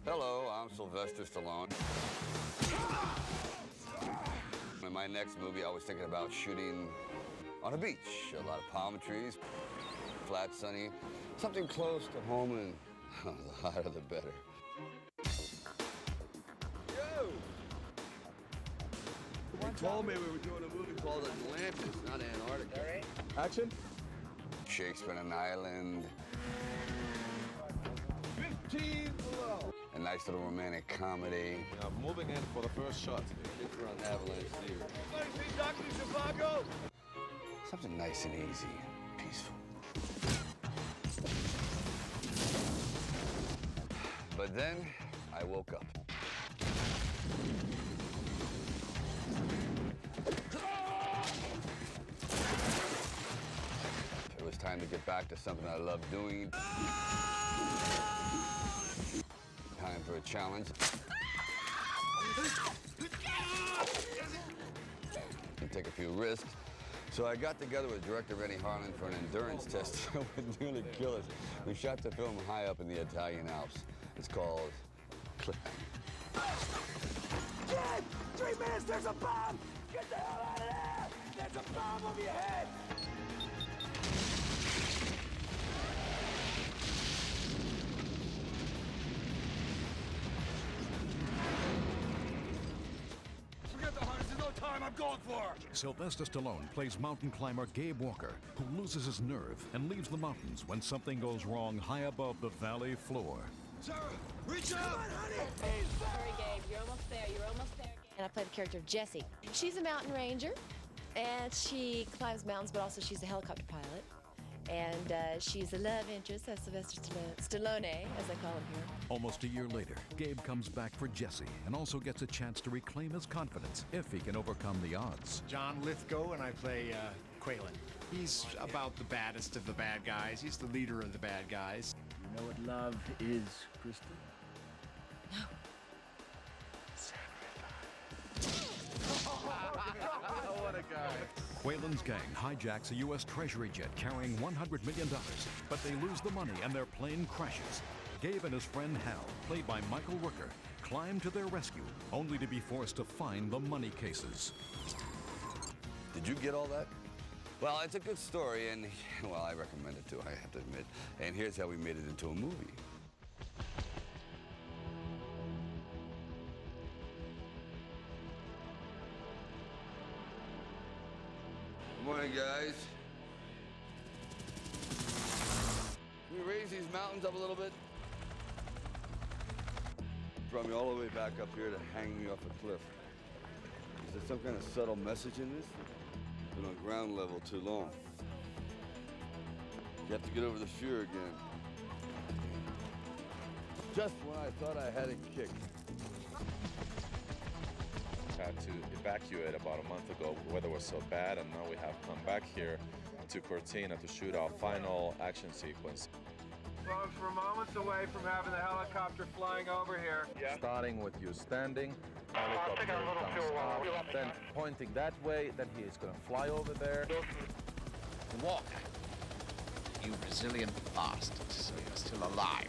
Hello, I'm Sylvester Stallone. In my next movie, I was thinking about shooting on a beach. A lot of palm trees, flat, sunny, something close to home, and the hotter the better. Yo! They told me we were doing a movie called Atlantis, not Antarctica. All right. Action. Shakespeare on an island. 15 below. A nice little romantic comedy. Moving in for the first shot. It's on Avalanche Theater. Everybody see Doctor Zhivago? Something nice and easy, peaceful. But then I woke up. It was time to get back to something I love doing. Time for a challenge. And take a few risks. So I got together with director Rennie Harlan for an endurance test that would nearly kill us. We shot the film high up in the Italian Alps. It's called Cliffhanger. Kid! 3 minutes, there's a bomb! Get the hell out of there! There's a bomb over your head! Forget the hunt. There's no time. I'm going for her. Sylvester Stallone plays mountain climber Gabe Walker, who loses his nerve and leaves the mountains when something goes wrong high above the valley floor. Sarah, reach out! Come on, honey! Sorry, Gabe. You're almost there. You're almost there. And I play the character of Jessie. She's a mountain ranger, and she climbs mountains, but also she's a helicopter pilot. And she's a love interest of Sylvester Stallone, as I call him here. Almost a year later, Gabe comes back for Jessie and also gets a chance to reclaim his confidence if he can overcome the odds. John Lithgow, and I play Quaylen. He's about the baddest of the bad guys. He's the leader of the bad guys. You know what love is, Kristen? No. What a guy. Quaylen's gang hijacks a U.S. Treasury jet carrying $100 million, but they lose the money and their plane crashes. Gabe and his friend Hal, played by Michael Rooker, climb to their rescue, only to be forced to find the money cases. Did you get all that? Well, it's a good story, and, well, I recommend it too, I have to admit. And here's how we made it into a movie. Good morning, guys. Can we raise these mountains up a little bit? Brought me all the way back up here to hang me off a cliff. Is there some kind of subtle message in this? Been on ground level too long. You have to get over the fear again. Just when I thought I had it kicked. Had to evacuate about a month ago. The weather was so bad, and now we have come back here to Cortina to shoot our final action sequence. Folks, we're moments away from having the helicopter flying over here. Starting with you standing, helicopter comes up, then pointing that way, then he is going to fly over there. Walk, you resilient bastard, so you're still alive.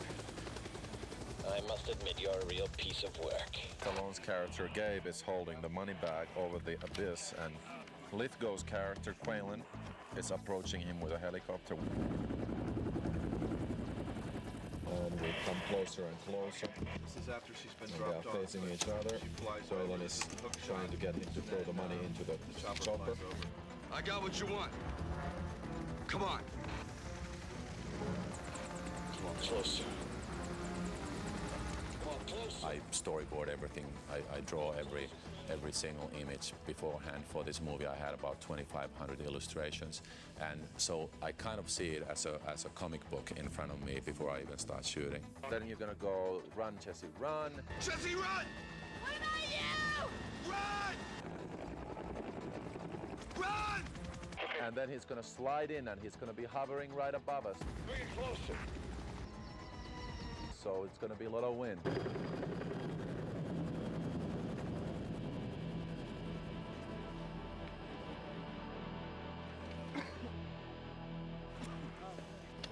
I must admit, you're a real piece of work. Stallone's character Gabe is holding the money bag over the abyss, and Lithgow's character Quaylen is approaching him with a helicopter. And we come closer and closer. This is after she's been They are dropped off. facing each other. Quaylen is trying to get him to throw the money into the chopper. I got what you want. Come on. Come on, closer. I storyboard everything. I draw every single image beforehand. For this movie, I had about 2,500 illustrations, and so I kind of see it as a comic book in front of me before I even start shooting. Then you're gonna go, run, Jesse, run. Jesse, run! What about you? Run! Run! And then he's gonna slide in, and he's gonna be hovering right above us. Bring it closer. So it's gonna be a lot of wind.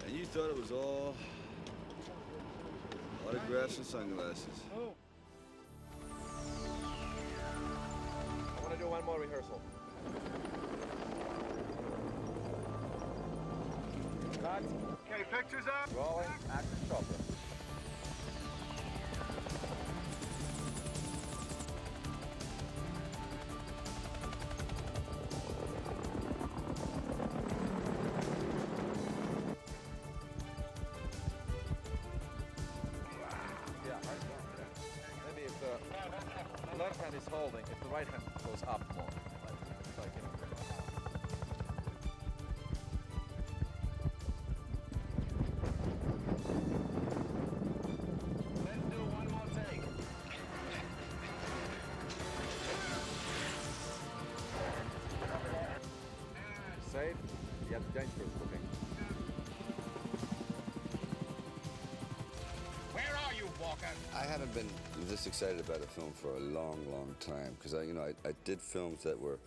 And you thought it was all Autographs and sunglasses. Oh. I want to do one more rehearsal. Cut. Okay, pictures up. Rolling. Action. Stop. Maybe if the left hand is holding, if the right hand goes up more. Like let's do one more take. Safe, yet dangerous looking. Where are you, Walker? I haven't been this excited about a film for a long, long time because I did films that were,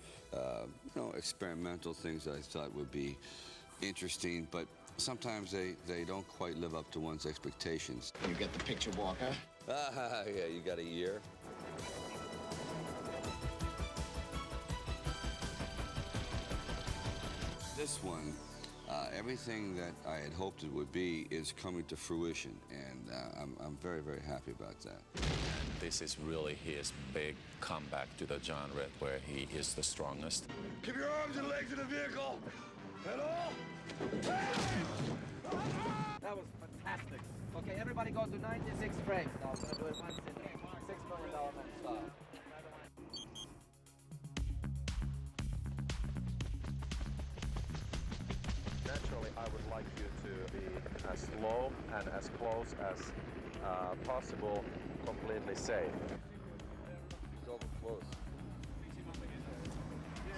experimental things that I thought would be interesting, but sometimes they don't quite live up to one's expectations. You get the picture, Walker? Yeah, you got a year. This one, everything that I had hoped it would be is coming to fruition, and I'm very, very happy about that. This is really his big comeback to the genre where he is the strongest. Keep your arms and legs in the vehicle. And all. That was fantastic. Okay, everybody go to 96 frames. Now I'm going to do it once in $6 million man style. Naturally, I would like you to be as low and as close as possible, completely safe. It's over close.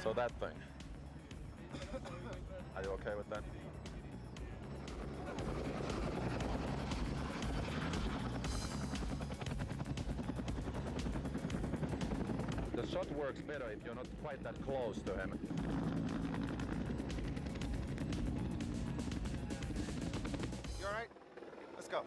So that thing. Are you okay with that? The shot works better if you're not quite that close to him. You all right? Let's go.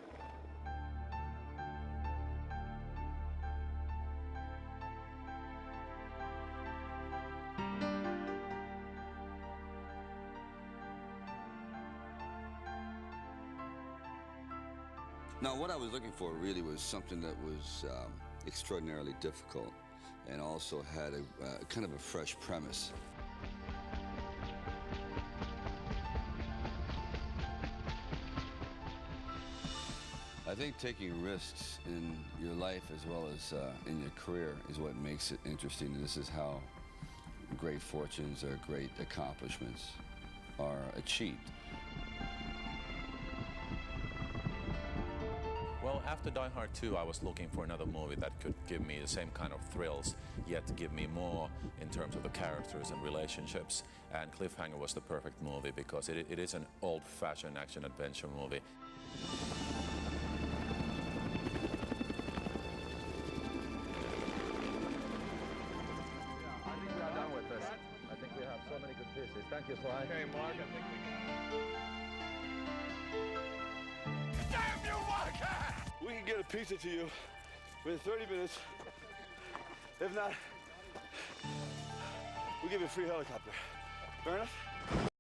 Now, what I was looking for really was something that was extraordinarily difficult and also had a kind of a fresh premise. I think taking risks in your life as well as in your career is what makes it interesting. And this is how great fortunes or great accomplishments are achieved. Well, after Die Hard 2, I was looking for another movie that could give me the same kind of thrills, yet give me more in terms of the characters and relationships. And Cliffhanger was the perfect movie because it is an old-fashioned action-adventure movie. I think we are done with this. I think we have so many good pieces. Thank you, Sly. Okay, Mark, I think Damn you, Walker! We can get a pizza to you within 30 minutes. If not, we'll give you a free helicopter. Fair enough?